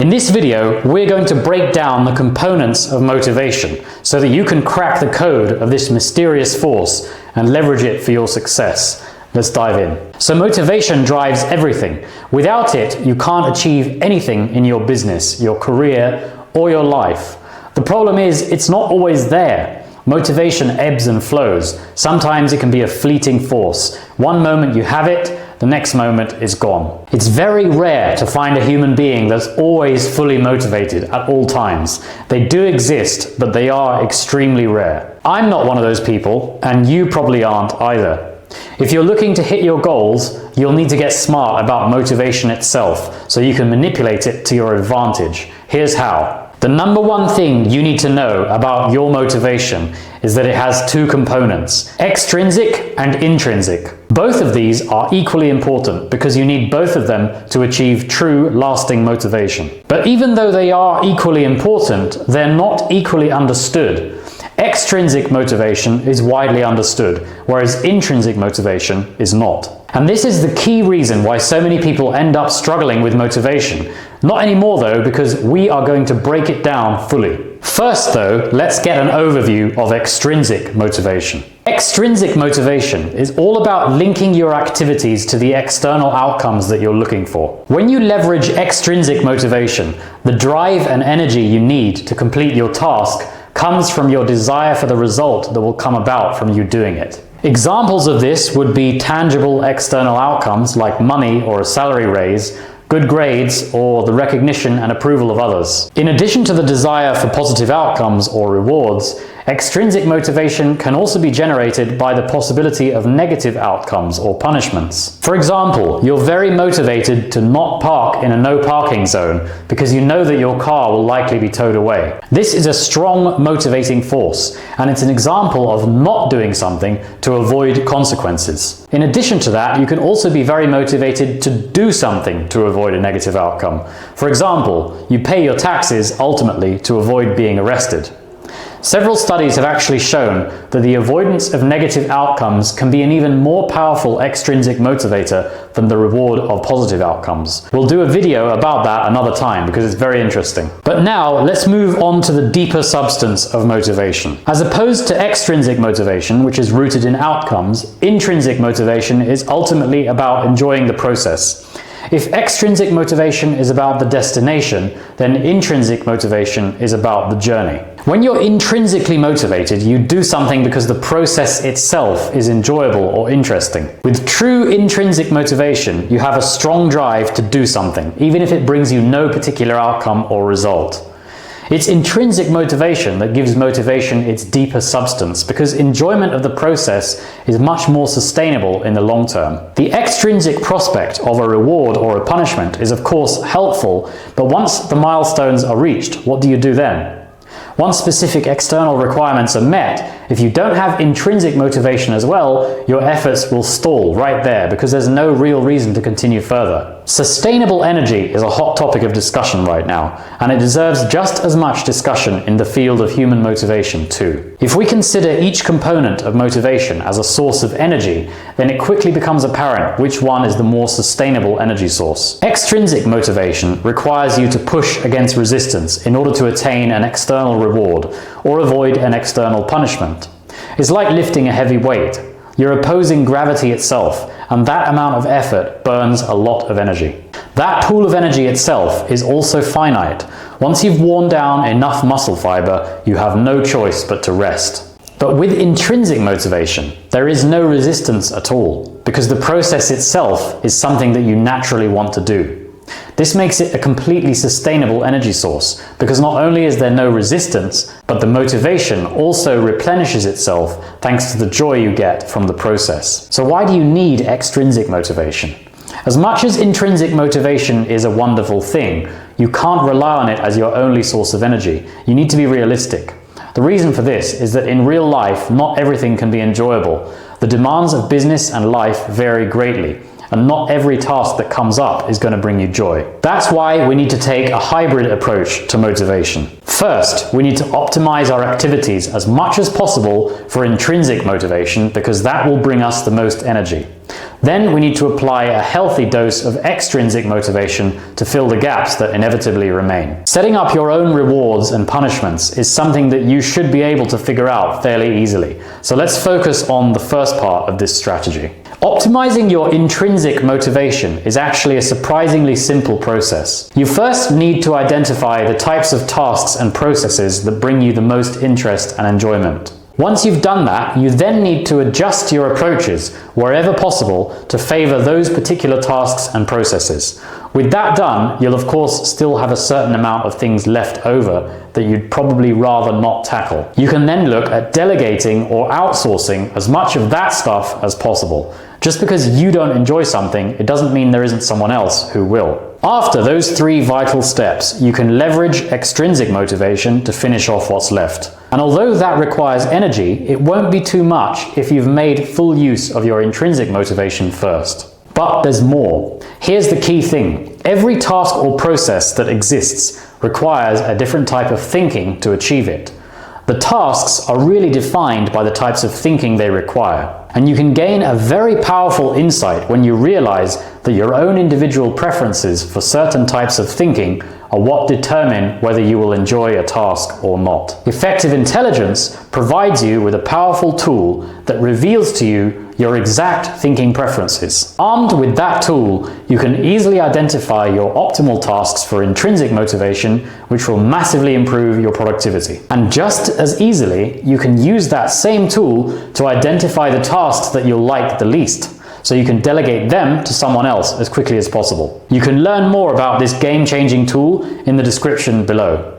In this video, we're going to break down the components of motivation so that you can crack the code of this mysterious force and leverage it for your success. Let's dive in. So motivation drives everything. Without it, you can't achieve anything in your business, your career, or your life. The problem is, it's not always there. Motivation ebbs and flows. Sometimes it can be a fleeting force. One moment you have it, the next moment is gone. It's very rare to find a human being that's always fully motivated at all times. They do exist, but they are extremely rare. I'm not one of those people, and you probably aren't either. If you're looking to hit your goals, you'll need to get smart about motivation itself so you can manipulate it to your advantage. Here's how. The number one thing you need to know about your motivation is that it has two components, extrinsic and intrinsic. Both of these are equally important because you need both of them to achieve true, lasting motivation. But even though they are equally important, they're not equally understood. Extrinsic motivation is widely understood, whereas intrinsic motivation is not. And this is the key reason why so many people end up struggling with motivation. Not anymore though, because we are going to break it down fully. First though, let's get an overview of extrinsic motivation. Extrinsic motivation is all about linking your activities to the external outcomes that you're looking for. When you leverage extrinsic motivation, the drive and energy you need to complete your task comes from your desire for the result that will come about from you doing it. Examples of this would be tangible external outcomes like money or a salary raise, good grades, or the recognition and approval of others. In addition to the desire for positive outcomes or rewards, extrinsic motivation can also be generated by the possibility of negative outcomes or punishments. For example, you're very motivated to not park in a no parking zone because you know that your car will likely be towed away. This is a strong motivating force, and it's an example of not doing something to avoid consequences. In addition to that, you can also be very motivated to do something to avoid a negative outcome. For example, you pay your taxes ultimately to avoid being arrested. Several studies have actually shown that the avoidance of negative outcomes can be an even more powerful extrinsic motivator than the reward of positive outcomes. We'll do a video about that another time because it's very interesting. But now let's move on to the deeper substance of motivation. As opposed to extrinsic motivation, which is rooted in outcomes, intrinsic motivation is ultimately about enjoying the process. If extrinsic motivation is about the destination, then intrinsic motivation is about the journey. When you're intrinsically motivated, you do something because the process itself is enjoyable or interesting. With true intrinsic motivation, you have a strong drive to do something, even if it brings you no particular outcome or result. It's intrinsic motivation that gives motivation its deeper substance because enjoyment of the process is much more sustainable in the long term. The extrinsic prospect of a reward or a punishment is of course helpful, but once the milestones are reached, what do you do then? Once specific external requirements are met, if you don't have intrinsic motivation as well, your efforts will stall right there because there's no real reason to continue further. Sustainable energy is a hot topic of discussion right now, and it deserves just as much discussion in the field of human motivation too. If we consider each component of motivation as a source of energy, then it quickly becomes apparent which one is the more sustainable energy source. Extrinsic motivation requires you to push against resistance in order to attain an external reward or avoid an external punishment. It's like lifting a heavy weight. You're opposing gravity itself, and that amount of effort burns a lot of energy. That pool of energy itself is also finite. Once you've worn down enough muscle fiber, you have no choice but to rest. But with intrinsic motivation, there is no resistance at all, because the process itself is something that you naturally want to do. This makes it a completely sustainable energy source, because not only is there no resistance, but the motivation also replenishes itself thanks to the joy you get from the process. So why do you need extrinsic motivation? As much as intrinsic motivation is a wonderful thing, you can't rely on it as your only source of energy. You need to be realistic. The reason for this is that in real life, not everything can be enjoyable. The demands of business and life vary greatly, and not every task that comes up is going to bring you joy. That's why we need to take a hybrid approach to motivation. First, we need to optimize our activities as much as possible for intrinsic motivation, because that will bring us the most energy. Then we need to apply a healthy dose of extrinsic motivation to fill the gaps that inevitably remain. Setting up your own rewards and punishments is something that you should be able to figure out fairly easily. So let's focus on the first part of this strategy. Optimizing your intrinsic motivation is actually a surprisingly simple process. You first need to identify the types of tasks and processes that bring you the most interest and enjoyment. Once you've done that, you then need to adjust your approaches wherever possible to favor those particular tasks and processes. With that done, you'll of course still have a certain amount of things left over that you'd probably rather not tackle. You can then look at delegating or outsourcing as much of that stuff as possible. Just because you don't enjoy something, it doesn't mean there isn't someone else who will. After those three vital steps, you can leverage extrinsic motivation to finish off what's left. And although that requires energy, it won't be too much if you've made full use of your intrinsic motivation first. But there's more. Here's the key thing. Every task or process that exists requires a different type of thinking to achieve it. The tasks are really defined by the types of thinking they require. And you can gain a very powerful insight when you realize that your own individual preferences for certain types of thinking are what determine whether you will enjoy a task or not. Effective intelligence provides you with a powerful tool that reveals to you your exact thinking preferences. Armed with that tool, you can easily identify your optimal tasks for intrinsic motivation, which will massively improve your productivity. And just as easily, you can use that same tool to identify the tasks that you'll like the least, so you can delegate them to someone else as quickly as possible. You can learn more about this game-changing tool in the description below.